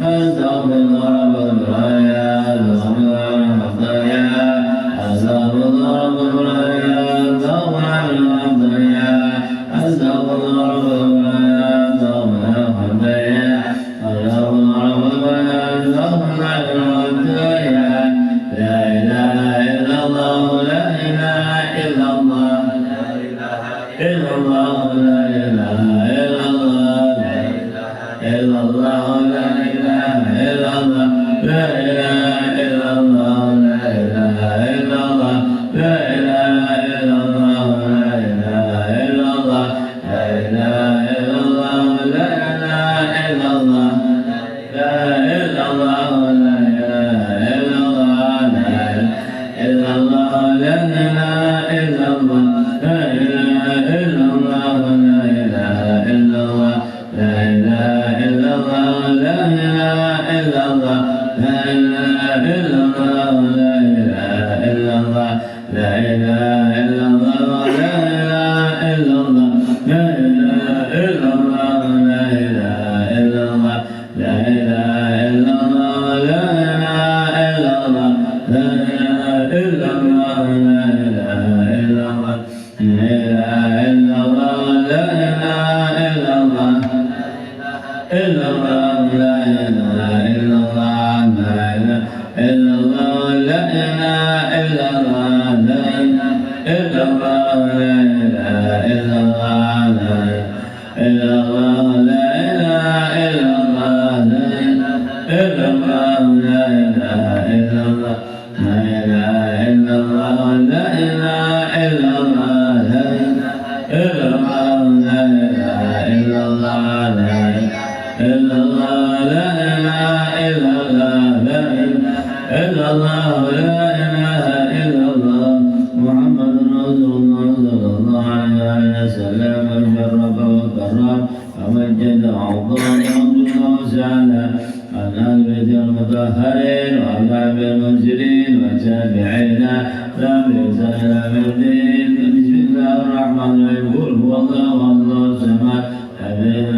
أستغفر الله رب البرايا أستغفر الله رب البرايا أستغفر الله رب البرايا لا إله إلا الله لا إله إلا الله إلا الله لا إله إلا الله إلا الله لا إله إلا الله لا إله إلا الله لا إله إلا الله لا إله إلا الله لا إله إلا الله لا إله إلا الله لا إله إلا الله لا إله إلا الله لا إله إلا الله إلا الله لا إله إلا الله لا إله إلا الله لا إله إلا الله لا إله إلا الله لا إله إلا الله لا إله إلا الله لا إله إلا الله لا إله إلا الله لا إله إلا الله لا إله إلا الله لا إله إلا الله لا إله إلا الله لا إله إلا الله لا إله إلا الله لا إله إلا الله لا إله إلا الله لا إله إلا الله إلا الله لا إله إلا الله لا إله إلا الله لا إله إلا الله لا إله إلا الله لا إله إلا الله لا إله إلا الله لا إله إلا الله لا إله إلا الله لا إله إلا الله لا إله إلا الله لا إله إلا الله لا إله إلا الله لا إله إلا الله لا إله إلا الله لا إله إلا الله لا إله إلا الله لا إله إلا الله محمد رسول الله صلى الله عليه وسلم شرف وكرم ومجد وعظم عبد وسعنا على البيت المطهرين وعلى المنزلين وتابعين لا بسلام الدين بسم الله الرحمن الرحيم قل هو الله الله الصمد